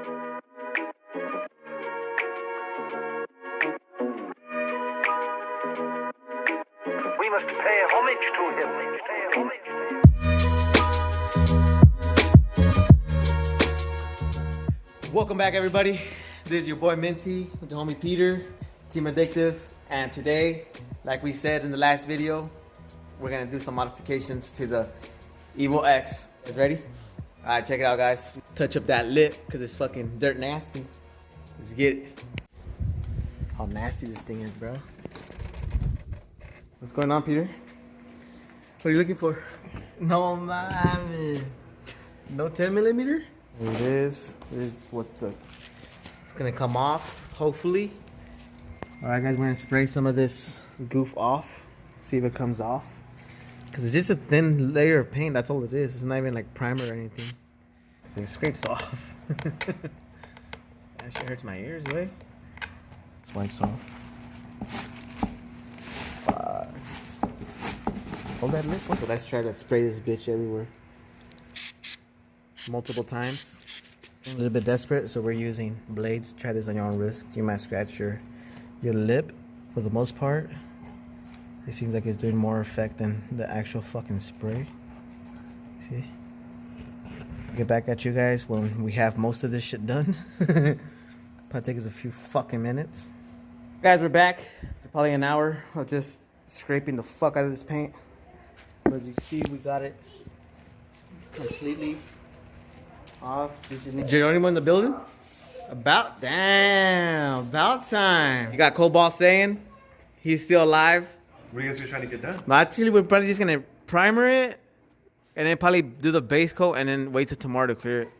We must pay homage to him. Welcome back, everybody. This is your boy Minty with the homie Peter, Team Addictive, and today, like we said in the last video, we're gonna do some modifications to the Evo X. You guys ready? All right, check it out, guys. Touch up that lip because it's fucking dirt nasty. Let's get it. How nasty this thing is, bro. What's going on, Peter? What are you looking for? No, man. No 10 millimeter? Here it is. It's gonna come off, hopefully. All right, guys, we're gonna spray some of this goof off. See if it comes off. Cause it's just a thin layer of paint. That's all it is. It's not even like primer or anything. So it scrapes off. That shit hurts my ears, right? This wipes off. Hold that lip. So let's try to spray this bitch everywhere. Multiple times. A little bit desperate, so we're using blades. Try this on your own risk. You might scratch your lip. For the most part, it seems like it's doing more effect than the actual fucking spray. See? Get back at you guys when we have most of this shit done. Probably take us a few fucking minutes. Guys, we're back. It's probably an hour of just scraping the fuck out of this paint. As you can see, we got it completely off. Geronimo in the building? About time. You got Cobalt saying he's still alive. What are you guys trying to get done? But actually, we're probably just gonna primer it and then probably do the base coat and then wait till tomorrow to clear it.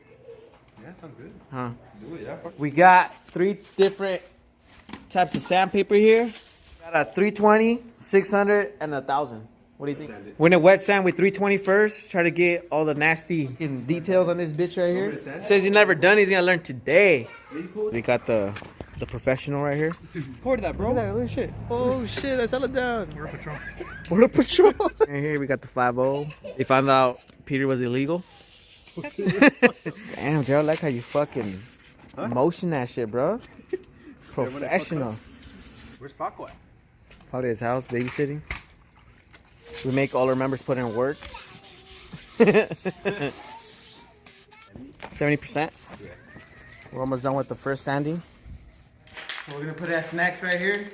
Yeah, sounds good. Huh? Do it, yeah. Fuck. We got 3 different types of sandpaper here. Got a 320, 600, and 1000. What do you think? We're gonna wet sand with 320 first. Try to get all the nasty details on this bitch right here. Says he's never done. He's gonna learn today. We got the professional right here. Record that, bro. Oh shit! Oh shit! I settled down. Border Patrol. Border Patrol. Right here we got the 5-0. They found out Peter was illegal. Damn, Joe, I like how you fucking motion that shit, bro. Professional. Where's Paco at? Probably his house, babysitting. We make all our members put in work. 70%. We're almost done with the first sanding. We're gonna put that next right here.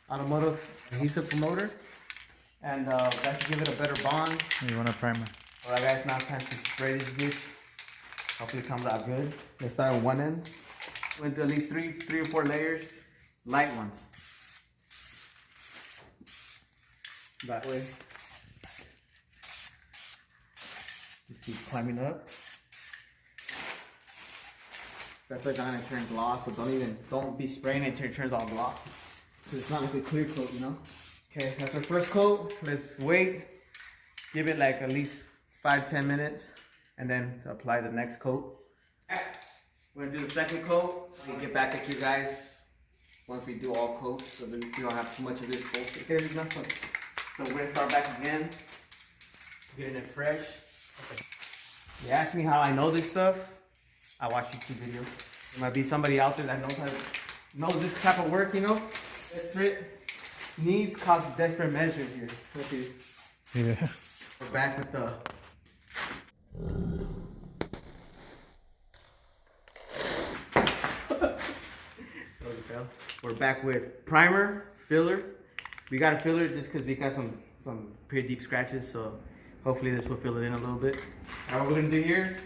Automotive adhesive promoter. And that should give it a better bond. You want a primer? Alright guys, now it's time to spray this bitch. Hopefully it comes out good. Let's start on one end. We're gonna do at least three or four layers. Light ones. That way. Just keep climbing up. That's why it's not gonna turn gloss, so don't be spraying it until it turns all gloss. Cause it's not like a clear coat, you know? Okay, that's our first coat. Let's wait. Give it like at least 5-10 minutes and then apply the next coat. We're gonna do the second coat. We'll get back at you guys once we do all coats so that we don't have too much of this bullshit. Here, there's nothing. So we're gonna start back again, getting it fresh. Okay. You ask me how I know this stuff, I watch YouTube videos. There might be somebody out there that knows this type of work, you know? Desperate needs cause desperate measures here. Okay. Yeah. We're back with the... We're back with primer, filler. We got a filler just because we got some pretty deep scratches, so hopefully this will fill it in a little bit. All right, what we're gonna do here,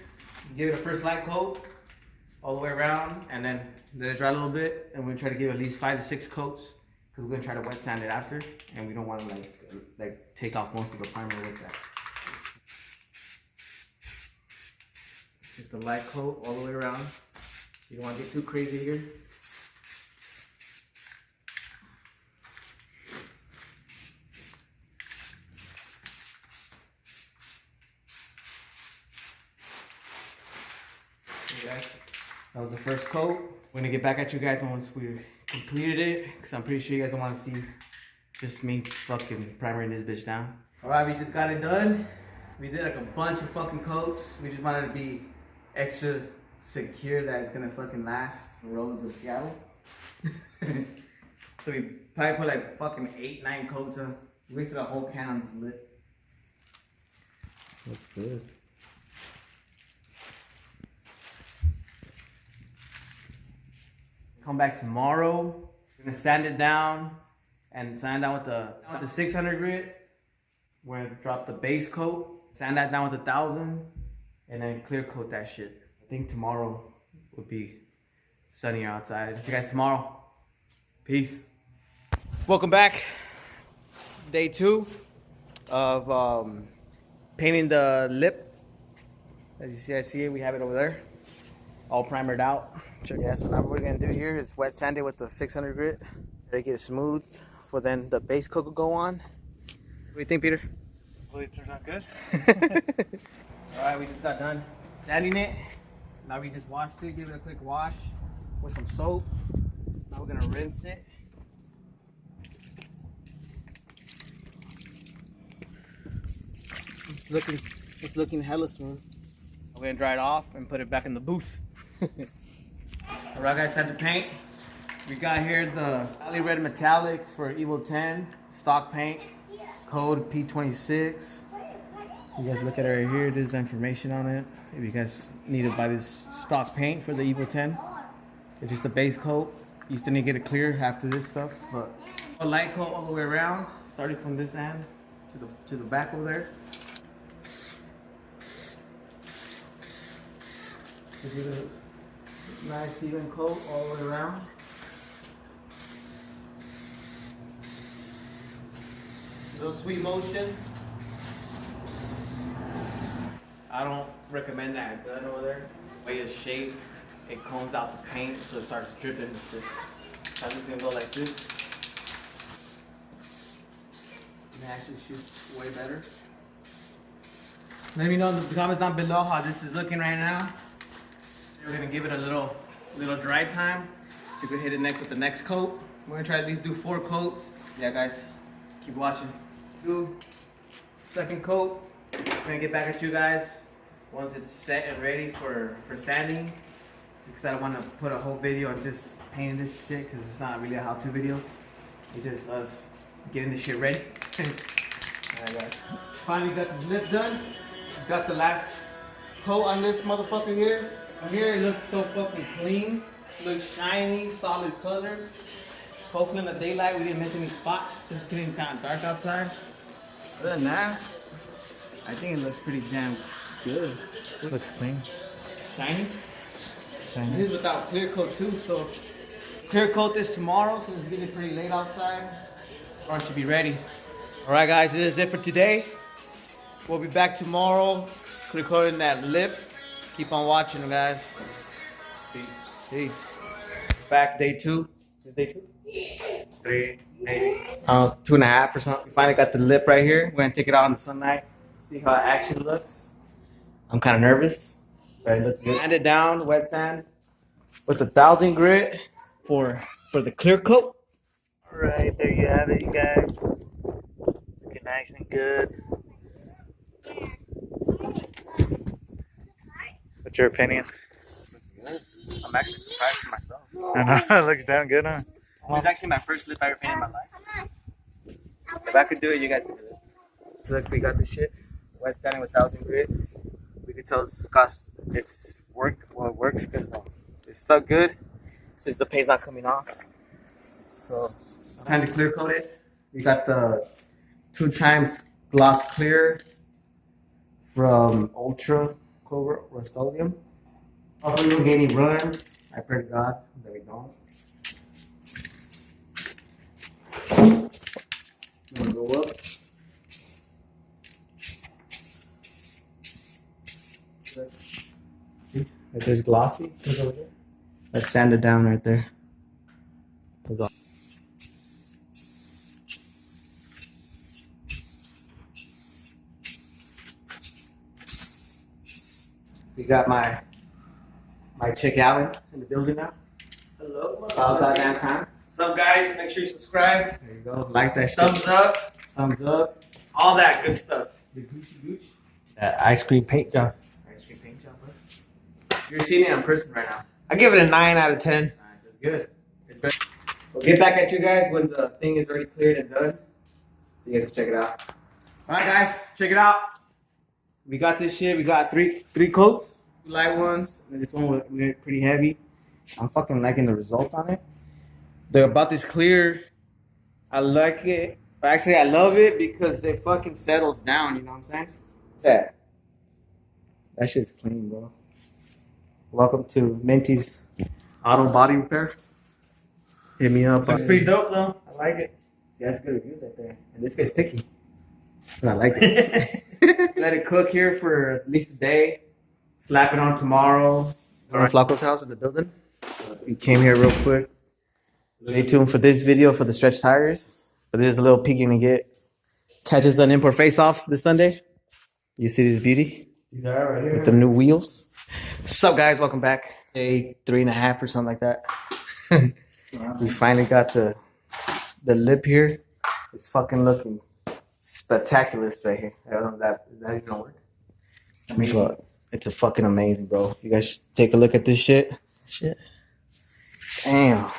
give it a first light coat all the way around, and then let it dry a little bit, and we're gonna try to give at least 5 to 6 coats, because we're gonna try to wet sand it after, and we don't want to like take off most of the primer with that. Just a light coat all the way around. You don't want to get too crazy here. Guys, that was the first coat. We're gonna get back at you guys once we completed it, because I'm pretty sure you guys don't want to see just me fucking primering this bitch down. Alright, we just got it done. We did like a bunch of fucking coats. We just wanted to be extra secure that it's gonna fucking last the roads of Seattle. So we probably put like fucking 8-9 coats on. We wasted a whole can on this lip. Looks good. Come back tomorrow. We're gonna sand it down and sand down with the 600 grit. We're gonna drop the base coat, sand that down with 1,000, and then clear coat that shit. I think tomorrow would be sunnier outside. See you guys tomorrow. Peace. Welcome back. Day 2 of painting the lip. As you see, I see it. We have it over there, all primered out. Yeah. So now what we're gonna do here is wet sand it with the 600 grit. Make it smooth, for then the base coat will go on. What do you think, Peter? Hopefully it turns out good. Alright, we just got done sanding it. Now we just washed it, give it a quick wash with some soap. Now we're gonna rinse it. It's looking hella smooth. We're gonna dry it off and put it back in the booth. Alright guys, time to paint. We got here the Valley Red Metallic for Evil 10 stock paint, code P26. You guys look at it right here. There's information on it. If you guys need to buy this stock paint for the Evil 10, it's just the base coat. You still need to get it clear after this stuff, but a light coat all the way around, starting from this end to the back over there. Just give it a nice even coat all the way around. Little sweet motion. I don't recommend that gun over there. The way it's shaped, it combs out the paint so it starts dripping. So I'm just gonna go like this. It actually shoots way better. Let me know in the comments down below how this is looking right now. We're gonna give it a little dry time. You can hit it next with the next coat. We're gonna try to at least do 4 coats. Yeah, guys, keep watching. Do second coat. We're gonna get back at you guys once it's set and ready for sanding. Because I don't want to put a whole video on just painting this shit, because it's not really a how-to video. It's just us getting this shit ready. Alright guys, finally got this lip done. Got the last coat on this motherfucker here. From here it looks so fucking clean. Looks shiny, solid color. Hopefully in the daylight we didn't miss any spots. It's getting kind of dark outside. Other than that, I think it looks pretty damn good. Looks clean. Shiny. Shiny. This is without clear coat too, so clear coat this tomorrow since it's getting pretty late outside. Or it should be ready. Alright guys, this is it for today. We'll be back tomorrow recording that lip. Keep on watching guys. Peace. Peace. Back day 2. Is day 2? 3, maybe. 2.5 or something. We finally got the lip right here. We're gonna take it out in the sunlight. See how it actually looks. I'm kind of nervous, but it looks good. Sand it down, wet sand, with 1,000 grit for the clear coat. All right, there you have it, you guys. Looking nice and good. What's your opinion? I'm actually surprised for myself. I know, it looks damn good, huh? It's actually my first lip I ever painted in my life. If I could do it, you guys could do it. So look, we got this shit. Wet sanding with 1,000 grit. We could tell it's works because it's stuck good since the paint's not coming off. So time to clear coat it. We got the 2 times gloss clear from Ultra Cobra Rust-Oleum. Hopefully we don't get any runs. I pray to God that we don't. I'm gonna go up. See, there's glossy. Let's sand it down right there. That's all. We got my chick Alan in the building now. Hello. About goddamn time. What's up, guys? Make sure you subscribe. There you go. Like that shit. Thumbs up. Thumbs up. All that good stuff. The Gucci Gooch. Ice cream paint job. Ice cream paint job, bro. You're seeing it in person right now. I give it a 9 out of 10. Nice, it's good. It's good. We'll get back at you guys when the thing is already cleared and done. So you guys can check it out. Alright guys, check it out. We got this shit. We got three coats. 2 light ones. And this one was pretty heavy. I'm fucking liking the results on it. About this clear, I like it. Actually, I love it because it fucking settles down, you know what I'm saying? What's that? That shit's clean, bro. Welcome to Minty's Auto Body Repair. Hit me up. Looks pretty dope though. I like it. See, that's good reviews right there. And this guy's picky. And I like it. Let it cook here for at least a day. Slap it on tomorrow. We're at Flacco's house in the building. We came here real quick. Stay tuned for this video for the stretch tires. But there's a little peek you can get. Catches an import face-off this Sunday. You see this beauty? These are right here. With the new wheels. What's up, guys? Welcome back. Day 3.5 or something like that. We finally got the lip here. It's fucking looking spectacular right here. I don't know if that even work. But it's a fucking amazing, bro. You guys should take a look at this shit. Shit. Damn.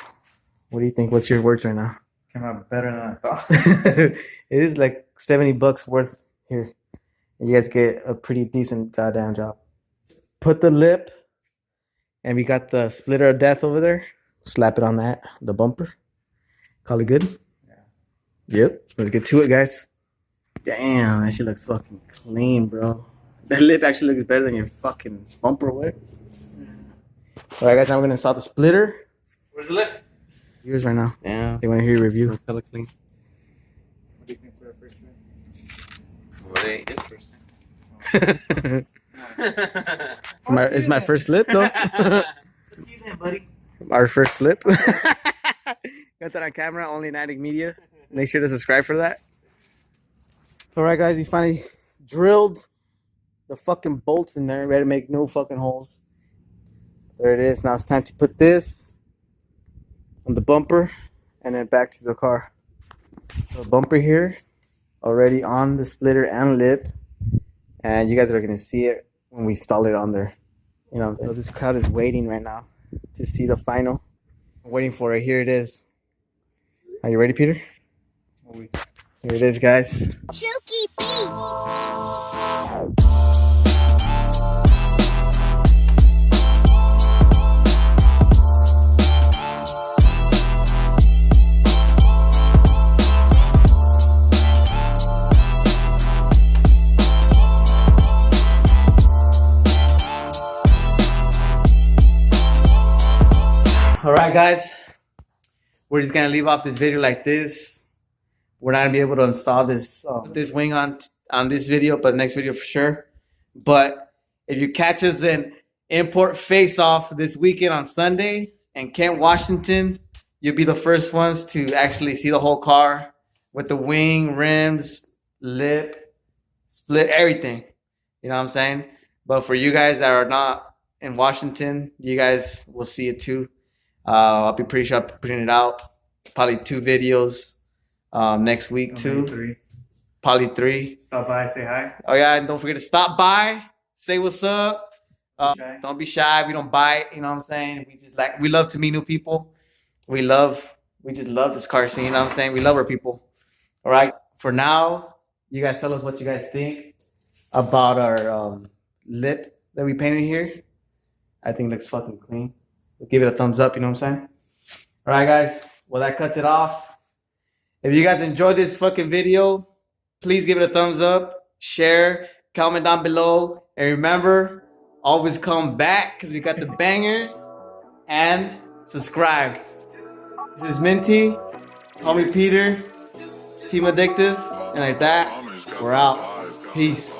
What do you think? What's your words right now? Came out better than I thought. It is like $70 worth here. And you guys get a pretty decent goddamn job. Put the lip, and we got the splitter of death over there. Slap it on that, the bumper. Call it good? Yeah. Yep. Let's get to it, guys. Damn, that shit looks fucking clean, bro. That lip actually looks better than your fucking bumper would. All right, guys, now we're going to install the splitter. Where's the lip? Yours right now. Damn. They want to hear your review. Looks hella clean. What do you think for the first time? What ain't his first time? It's my first slip, though. Buddy. Our first slip. Got that on camera, only in Addict Media. Make sure to subscribe for that. All right, guys, we finally drilled the fucking bolts in there. Ready to make no fucking holes. There it is. Now it's time to put this on the bumper and then back to the car. So bumper here, already on the splitter and lip. And you guys are going to see it when we install it on there. You know, so this crowd is waiting right now to see the final. I'm waiting for it. Here it is. Are you ready, Peter? Always. Here it is, guys. Chooky Pete. All right, guys. We're just gonna leave off this video like this. We're not gonna be able to install this this wing on this video, but next video for sure. But if you catch us in import face-off this weekend on Sunday in Kent, Washington, you'll be the first ones to actually see the whole car with the wing, rims, lip, split, everything. You know what I'm saying? But for you guys that are not in Washington, you guys will see it too. I'll be pretty sure I'm putting it out. Probably 2 videos next week too. 3. Probably 3. Stop by, say hi. Oh yeah, and don't forget to stop by, say what's up. Don't be shy. We don't bite. You know what I'm saying? We love to meet new people. We just love this car scene. You know what I'm saying? We love our people. All right. For now, you guys tell us what you guys think about our lip that we painted here. I think it looks fucking clean. We'll give it a thumbs up. You know what I'm saying? All right, guys. Well, that cuts it off. If you guys enjoyed this fucking video, please give it a thumbs up, share, comment down below, and remember, always come back because we got the bangers, and subscribe. This is Minty, homie Peter, Team Addictive, and like that, we're out. Peace.